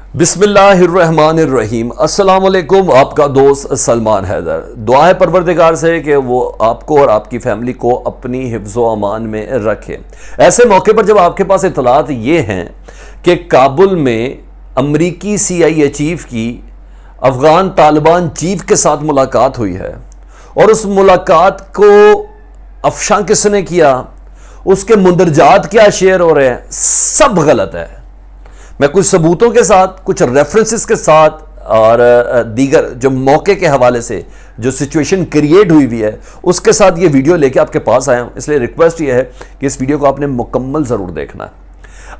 बिस्मिल्लाहिर्रहमानिर्रहीम। अस्सलाम वालेकुम। आपका दोस्त सलमान हैदर। दुआ है परवरदिगार से कि वो आपको और आपकी फैमिली को अपनी हिफ्ज़ व अमान में रखे। ऐसे मौके पर जब आपके पास इतलात ये हैं कि काबुल में अमरीकी CIA चीफ की अफ़गान तालिबान चीफ के साथ मुलाकात हुई है और उस मुलाकात को अफशा किसने किया, उसके मुंदरजात क्या शेयर हो रहे हैं, सब गलत है। मैं कुछ सबूतों के साथ, कुछ रेफरेंसेस के साथ और दीगर जो मौके के हवाले से जो सिचुएशन क्रिएट हुई हुई है उसके साथ ये वीडियो लेके आपके पास आया हूं। इसलिए रिक्वेस्ट ये है कि इस वीडियो को आपने मुकम्मल ज़रूर देखना है।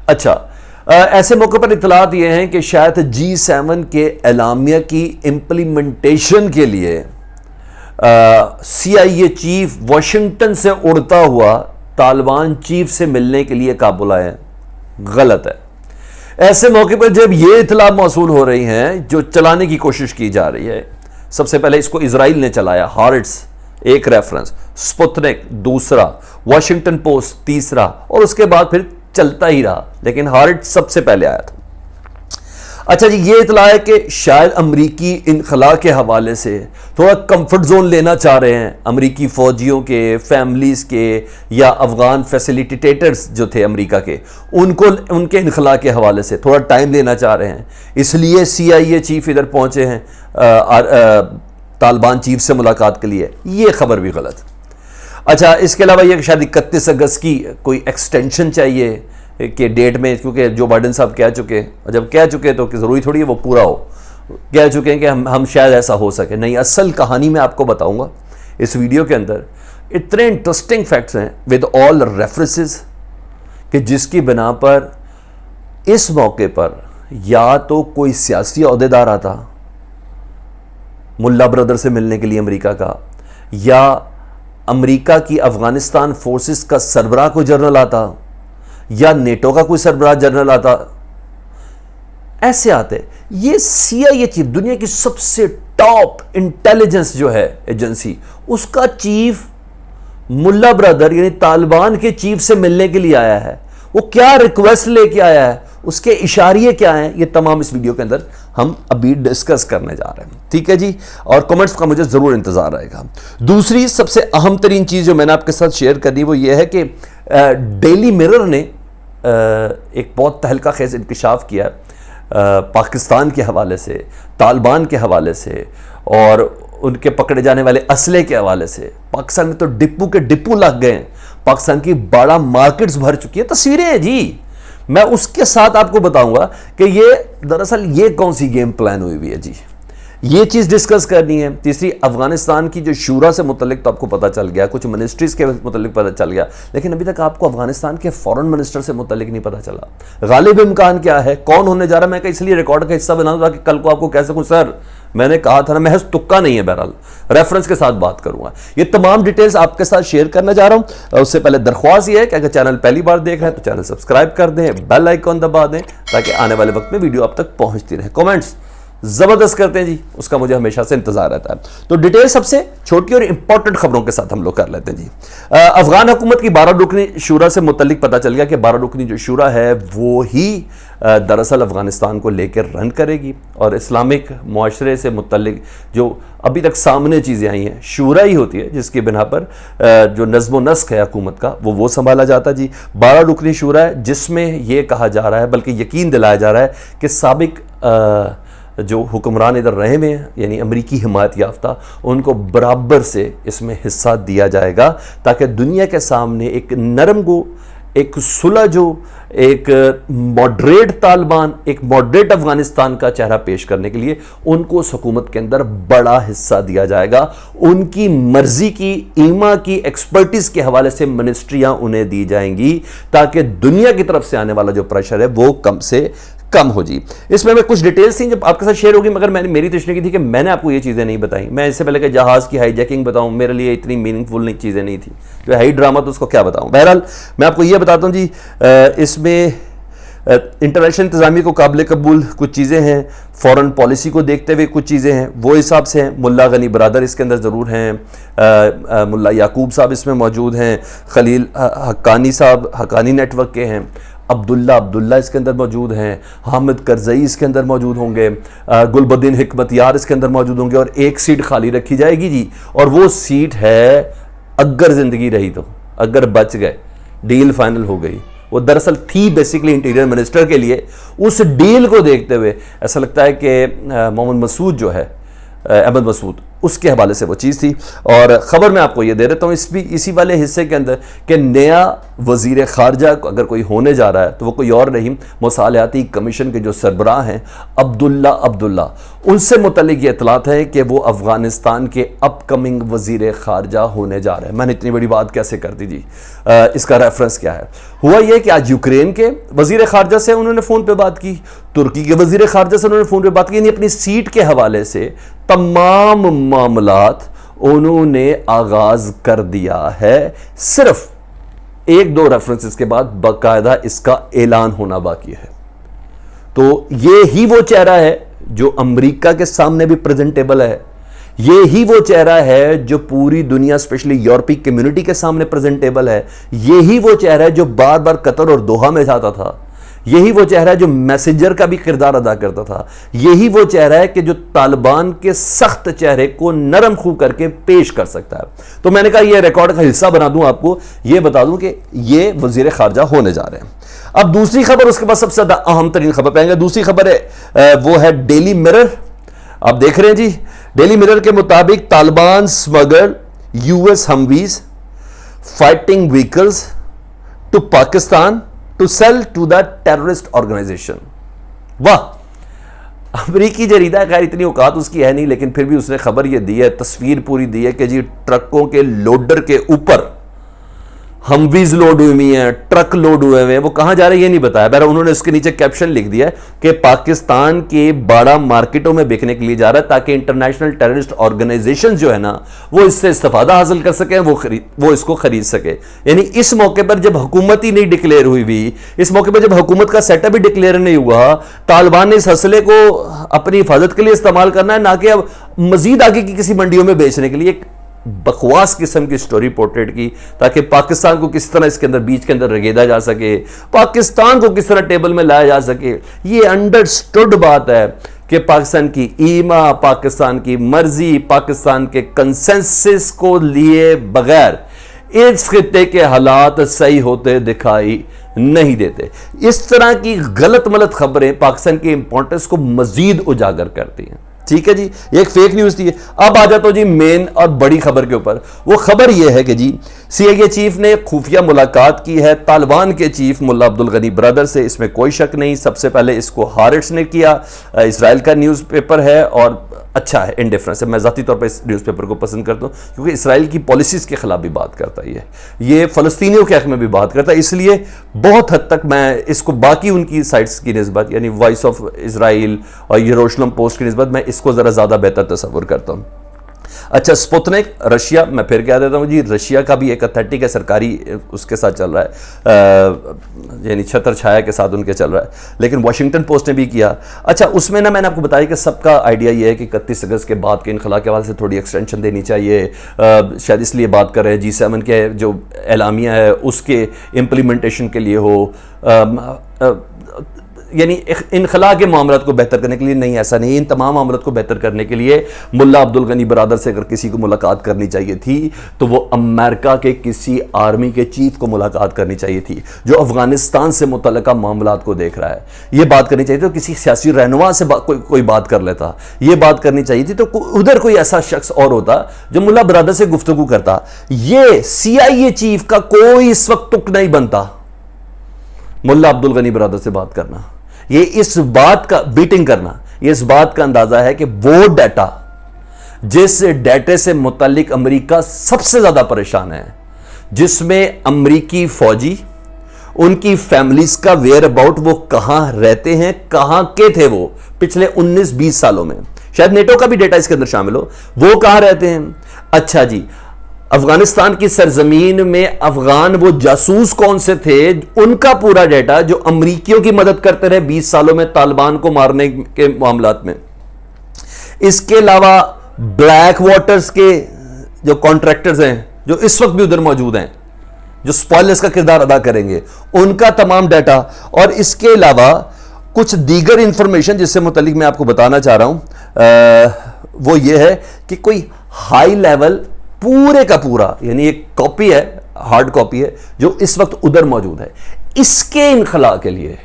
अच्छा, ऐसे मौके पर इतलात ये हैं कि शायद G7 के एलामिया की इम्प्लीमेंटेशन के लिए CIA चीफ वाशिंगटन से उड़ता हुआ तालिबान चीफ से मिलने के लिए काबुल आए। गलत है। ऐसे मौके पर जब ये इतला मौसूल हो रही हैं, जो चलाने की कोशिश की जा रही है, सबसे पहले इसको इजराइल ने चलाया, हारिट्स एक रेफरेंस, स्पुतनिक दूसरा, वाशिंगटन पोस्ट तीसरा, और उसके बाद फिर चलता ही रहा, लेकिन हारिट्स सबसे पहले आया था। अच्छा जी, ये इतला है कि शायद अमरीकी इनखला के हवाले से थोड़ा कंफर्ट जोन लेना चाह रहे हैं अमरीकी फौजियों के, फैमिलीज के, या अफगान फैसिलिटेटर्स जो थे अमरीका के, उनको उनके इनखला के हवाले से थोड़ा टाइम लेना चाह रहे हैं। इसलिए CIA चीफ इधर पहुंचे हैं तालिबान चीफ से मुलाकात के लिए। ये खबर भी गलत। अच्छा, इसके अलावा ये शायद 31 अगस्त की कोई एक्सटेंशन चाहिए के डेट में, क्योंकि जो बाइडेन साहब कह चुके, और जब कह चुके तो ज़रूरी थोड़ी है वो पूरा हो, कह चुके हैं कि हम शायद ऐसा हो सके। नहीं, असल कहानी मैं आपको बताऊंगा इस वीडियो के अंदर। इतने इंटरेस्टिंग फैक्ट्स हैं विद ऑल रेफरेंसेस कि जिसकी बिना पर इस मौके पर या तो कोई सियासी ओहदेदार आता मुल्ला ब्रदर से मिलने के लिए अमेरिका का, या अमेरिका की अफगानिस्तान फोर्सेस का सरबराह कोई जनरल आता, या नेटो का कोई सरबराह जनरल आता। ऐसे आते। ये CIA चीफ, दुनिया की सबसे टॉप इंटेलिजेंस जो है एजेंसी, उसका चीफ मुल्ला ब्रदर यानी तालिबान के चीफ से मिलने के लिए आया है। वो क्या रिक्वेस्ट लेके आया है, उसके इशारे क्या हैं, ये तमाम इस वीडियो के अंदर हम अभी डिस्कस करने जा रहे हैं। ठीक है जी, और कमेंट्स का मुझे ज़रूर इंतज़ार रहेगा। दूसरी सबसे अहम तरीन चीज़ जो मैंने आपके साथ शेयर करनी वो ये है कि डेली मिरर ने एक बहुत तहलका खेज इंकशाफ किया पाकिस्तान के हवाले से, तालिबान के हवाले से और उनके पकड़े जाने वाले असले के हवाले से। पाकिस्तान में तो डिपू के डिपू लग गए हैं, पाकिस्तान की बड़ा मार्केट्स भर चुकी है। तस्वीरें हैं जी, मैं उसके साथ आपको बताऊंगा कि ये दरअसल ये कौन सी गेम प्लान हुई हुई है जी, ये चीज़ डिस्कस करनी है। तीसरी, अफगानिस्तान की जो शूरा से मुतल्लिक तो आपको पता चल गया, कुछ मिनिस्ट्रीज़ के मुतल्लिक पता चल गया, लेकिन अभी तक आपको अफगानिस्तान के फॉरेन मिनिस्टर से मुतल्लिक नहीं पता चला। गालिब इम्कान क्या है, कौन होने जा रहा है। मैं इसलिए रिकॉर्ड का हिस्सा बनाऊँ ताकि कल को आपको कह सकूँ सर मैंने कहा था ना, महज तुक्का नहीं है, बहरहाल रेफरेंस के साथ बात करूंगा। ये तमाम डिटेल्स आपके साथ शेयर करने जा रहा हूं। उससे पहले दरख्वास्त ये है कि अगर चैनल पहली बार देख रहे हैं तो चैनल सब्सक्राइब कर दें, बेल आइकॉन दबा दें ताकि आने वाले वक्त में वीडियो आप तक पहुंचती रहे। कमेंट्स जबरदस्त करते हैं जी, उसका मुझे हमेशा से इंतजार रहता है। तो डिटेल सबसे छोटी और इंपॉर्टेंट खबरों के साथ हम लोग कर लेते हैं जी। अफगान हुकूमत की 12 रुकनी शूरा से मुतल्लिक पता चल गया कि 12 रुकनी जो शूरा है वो ही दरअसल अफगानिस्तान को लेकर रन करेगी, और इस्लामिक मुआशरे से मुतल्लिक जो अभी तक सामने चीज़ें आई हैं, शूरा ही होती है जिसकी बिना पर जो नज़्म व नस्क है हुकूमत का वो संभाला जाता जी। 12 रुकनी शूरा है जिसमें यह कहा जा रहा है, बल्कि यकीन दिलाया जा रहा है कि साबिक जो हुक्मरान इधर रहे हुए हैं यानी अमरीकी हिमायत याफ्ता, उनको बराबर से इसमें हिस्सा दिया जाएगा ताकि दुनिया के सामने एक नरम गो, एक सुलझो, एक मॉडरेट तालिबान, एक मॉडरेट अफगानिस्तान का चेहरा पेश करने के लिए उनको उस हुकूमत के अंदर बड़ा हिस्सा दिया जाएगा। उनकी मर्जी की, ईमा की, एक्सपर्टीज के हवाले से मिनिस्ट्रियां उन्हें दी जाएंगी ताकि दुनिया की तरफ से आने वाला जो प्रेशर है वो कम से कम हो जी। इसमें मैं कुछ डिटेल्स थी जब आपके साथ शेयर होगी, मगर मेरी तशरीह की थी कि मैंने आपको ये चीज़ें नहीं बताई। मैं इससे पहले कि जहाज़ की हाईजैकिंग बताऊं, मेरे लिए इतनी मीनिंगफुल चीज़ें नहीं थी। जो हाई ड्रामा तो उसको क्या बताऊं। बहरहाल मैं आपको ये बताता हूं जी, इसमें इंटरनेशनल इंतजामी को काबिल कबूल कुछ चीज़ें हैं, फॉरेन पॉलिसी को देखते हुए कुछ चीज़ें हैं, वो हिसाब से हैं। मुल्ला गनी बरादर इसके अंदर ज़रूर हैं, मुल्ला याकूब साहब इसमें मौजूद हैं, खलील हक्कानी साहब हक्कानी नेटवर्क के हैं, अब्दुल्ला इसके अंदर मौजूद हैं, हामिद करजई इसके अंदर मौजूद होंगे, गुलबद्दीन हिकमतयार इसके अंदर मौजूद होंगे, और एक सीट खाली रखी जाएगी जी। और वो सीट है, अगर ज़िंदगी रही तो, अगर बच गए, डील फाइनल हो गई। वो दरअसल थी बेसिकली इंटीरियर मिनिस्टर के लिए। उस डील को देखते हुए ऐसा लगता है कि मोहम्मद मसूद जो है, अहमद मसूद, उसके हवाले से वो चीज़ थी। और ख़बर मैं आपको ये दे देता हूँ इसी वाले हिस्से के अंदर कि नया वज़ीर ख़ारजा अगर कोई होने जा रहा है तो वो कोई और नहीं, मुसालहाती कमीशन के जो सरबराह हैं अब्दुल्ला, उनसे मुतल्लिक़ ये इतलात है कि वो अफ़गानिस्तान के अपकमिंग वज़ीर ख़ारजा होने जा रहे हैं। मैंने इतनी बड़ी बात कैसे कर दी जी? इसका रेफरेंस क्या है? हुआ ये कि आज यूक्रेन के वज़ीर ख़ारजा से उन्होंने फ़ोन पर बात की, तुर्की के वज़ीर ख़ारजा से उन्होंने फ़ोन पर बात की, यानी अपनी सीट के हवाले से तमाम मामलात उन्होंने आगाज कर दिया है। सिर्फ एक दो रेफरेंसेस के बाद बाकायदा इसका ऐलान होना बाकी है। तो ये ही वो चेहरा है जो अमेरिका के सामने भी प्रेजेंटेबल है, ये ही वो चेहरा है जो पूरी दुनिया स्पेशली यूरोपीय कम्युनिटी के सामने प्रेजेंटेबल है, ये ही वो चेहरा है जो बार बार कतर और दोहा में जाता था, यही वो चेहरा है जो मैसेंजर का भी किरदार अदा करता था, यही वो चेहरा है कि जो तालिबान के सख्त चेहरे को नरम खू करके पेश कर सकता है। तो मैंने कहा ये रिकॉर्ड का हिस्सा बना दूं, आपको ये बता दूं कि ये वजीर खारजा होने जा रहे हैं। अब दूसरी खबर, उसके बाद सबसे ज्यादा अहम तरीन खबर पाएंगे। दूसरी खबर है वो है डेली मिरर। आप देख रहे हैं जी, डेली मिरर के मुताबिक Taliban smuggle US humvees fighting vehicles to Pakistan to sell to the terrorist organization. वाह, अमरीकी जरीदा, खैर इतनी औकात उसकी है नहीं, लेकिन फिर भी उसने खबर यह दी है, तस्वीर पूरी दी है कि जी ट्रकों के लोडर के ऊपर हमवीज लोड हुई हैं, ट्रक लोड हुए हैं, वो कहां जा रहे हैं ये नहीं बताया। बहरहाल उन्होंने उसके नीचे कैप्शन लिख दिया कि पाकिस्तान के बड़ा मार्केटों में बिकने के लिए जा रहा है ताकि इंटरनेशनल टेररिस्ट ऑर्गेनाइजेशन जो है ना वो इससे इस्तेफादा हासिल कर सके, वो इसको खरीद सके। यानी इस मौके पर जब हुकूमत ही नहीं डिक्लेयर हुई, इस मौके पर जब हुकूमत का सेटअप भी डिक्लेयर नहीं हुआ, तालिबान ने इस हसले को अपनी हिफाजत के लिए इस्तेमाल करना है, ना कि अब मजीद आगे की किसी मंडियों में बेचने के लिए। बकवास किस्म की स्टोरी पोर्ट्रेट की ताकि पाकिस्तान को किस तरह इसके अंदर बीच के अंदर रगेदा जा सके, पाकिस्तान को किस तरह टेबल में लाया जा सके। ये अंडरस्टूड बात है कि पाकिस्तान की ईमा, पाकिस्तान की मर्जी, पाकिस्तान के कंसेंसस को लिए बगैर इस खित्ते के हालात सही होते दिखाई नहीं देते। इस तरह की गलत मलत खबरें पाकिस्तान की इंपॉर्टेंस को मजीद उजागर करती हैं। ठीक है जी, एक फेक न्यूज थी। अब आ जाता हूं जी मेन और बड़ी खबर के ऊपर। वो खबर यह है कि जी CIA चीफ ने खुफिया मुलाकात की है तालिबान के चीफ मुल्ला अब्दुल गनी ब्रदर से, इसमें कोई शक नहीं। सबसे पहले इसको हारेट्स ने किया, इसराइल का न्यूज़पेपर है और अच्छा है, इंडिफरेंस है। मैं ज़ाती तौर पर इस न्यूज़पेपर को पसंद करता हूँ क्योंकि इसराइल की पॉलिसीज़ के खिलाफ भी बात करता है, ये फ़लस्तीनियों के हक़ में भी बात करता है, इसलिए बहुत हद तक मैं इसको बाकी उनकी साइट्स की निस्बत यानी वॉइस ऑफ इसराइल और यरूशलेम पोस्ट की निस्बत मैं इसको ज़रा ज़्यादा बेहतर तस्वुर करता हूँ। अच्छा, स्पुतनिक रशिया, मैं फिर कह देता हूँ जी, रशिया का भी एक अथेंटिक है, सरकारी उसके साथ चल रहा है, यानी छत्र छाया के साथ उनके चल रहा है, लेकिन वॉशिंगटन पोस्ट ने भी किया। अच्छा, उसमें ना मैंने आपको बताया कि सबका आइडिया ये है कि 31 अगस्त के बाद के इनखला के हवाले से थोड़ी एक्सटेंशन देनी चाहिए, शायद इसलिए बात कर रहे हैं G7 के जो एलामिया है उसके इम्प्लीमेंटेशन के लिए हो, यानी इनखला के मामलात को बेहतर करने के लिए। नहीं, ऐसा नहीं, इन तमाम मामलात को बेहतर करने के लिए मुल्ला अब्दुल गनी बरादर से अगर किसी को मुलाकात करनी चाहिए थी तो वो अमेरिका के किसी आर्मी के चीफ को मुलाकात करनी चाहिए थी जो अफगानिस्तान से मुतल्लिका मामलात को देख रहा है। ये बात करनी चाहिए, तो किसी सियासी रहनुमा से कोई बात कर लेता, ये बात करनी चाहिए थी, तो उधर कोई ऐसा शख्स और होता जो मुल्ला बरादर से गुफ्तगू करता। ये CIA चीफ का कोई इस वक्त तुक नहीं बनता मुल्ला अब्दुल गनी बरादर से बात करना। ये इस बात का बीटिंग करना, ये इस बात का अंदाजा है कि वो डाटा जिस डाटे से मुतालिक अमेरिका सबसे ज्यादा परेशान है, जिसमें अमेरिकी फौजी, उनकी फैमिलीज का वेयर अबाउट, वो कहां रहते हैं, कहां के थे वो पिछले 19-20 सालों में, शायद नेटो का भी डाटा इसके अंदर शामिल हो, वो कहां रहते हैं। अच्छा जी, अफगानिस्तान की सरजमीन में अफगान वो जासूस कौन से थे, उनका पूरा डाटा जो अमरीकियों की मदद करते रहे 20 सालों में तालिबान को मारने के मामलात में। इसके अलावा ब्लैक वाटर्स के जो कॉन्ट्रैक्टर्स हैं जो इस वक्त भी उधर मौजूद हैं, जो स्पॉयलर्स का किरदार अदा करेंगे, उनका तमाम डाटा, और इसके अलावा कुछ दीगर इंफॉर्मेशन जिससे मुतल्लिक मैं आपको बताना चाह रहा हूं, वो ये है कि कोई हाई लेवल पूरे का पूरा, यानी एक कॉपी है, हार्ड कॉपी है जो इस वक्त उधर मौजूद है, इसके इनखला के लिए,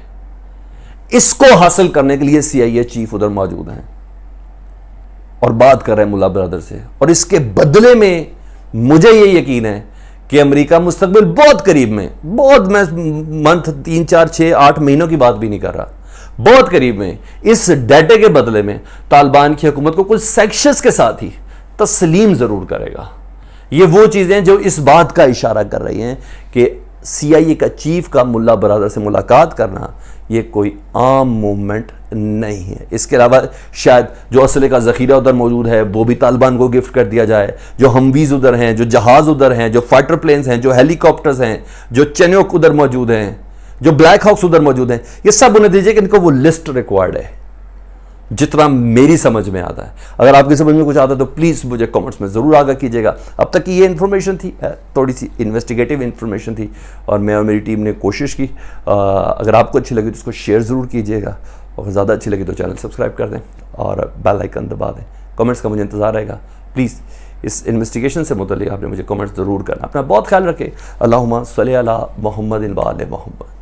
इसको हासिल करने के लिए CIA चीफ उधर मौजूद हैं और बात कर रहे हैं मुल्ला ब्रदर से, और इसके बदले में मुझे ये यकीन है कि अमेरिका मुस्तकबिल बहुत करीब में, बहुत, मैं मंथ 3 4 6 8 महीनों की बात भी नहीं कर रहा, बहुत करीब में इस डाटे के बदले में तालिबान की हुकूमत को कुछ सेक्शंस के साथ ही तस्लीम जरूर करेगा। ये वो चीजें जो इस बात का इशारा कर रही हैं कि CIA का चीफ का मुल्ला ब्रदर से मुलाकात करना ये कोई आम मूवमेंट नहीं है। इसके अलावा शायद जो असले का ज़ख़ीरा उधर मौजूद है वो भी तालिबान को गिफ्ट कर दिया जाए, जो हमवीज़ उधर हैं, जो जहाज़ उधर हैं, जो फाइटर प्लेन्स हैं, जो हेलीकॉप्टर्स हैं, जो चेन्योक उधर मौजूद हैं, जो ब्लैक हॉक्स उधर मौजूद हैं, ये सब उन्हें दीजिए कि इनको वो लिस्ट रिक्वायर्ड है, जितना मेरी समझ में आता है। अगर आपकी समझ में कुछ आता है तो प्लीज़ मुझे कमेंट्स में ज़रूर आगाह कीजिएगा। अब तक की ये इन्फॉर्मेशन थी, थोड़ी सी इन्वेस्टिगेटिव इन्फॉर्मेशन थी, और मैं और मेरी टीम ने कोशिश की। अगर आपको अच्छी लगी तो उसको शेयर ज़रूर कीजिएगा, और ज़्यादा अच्छी लगी तो चैनल सब्सक्राइब कर दें और बेल आइकन दबा दें। कमेंट्स का मुझे इंतज़ार रहेगा। प्लीज़ इस इन्वेस्टिगेशन से मुतल्लिक़ आपने मुझे कमेंट्स ज़रूर करना। अपना बहुत ख्याल रखें। अल्लाहुम्मा सल्ली अला मुहम्मदिन व आले मुहम्मद।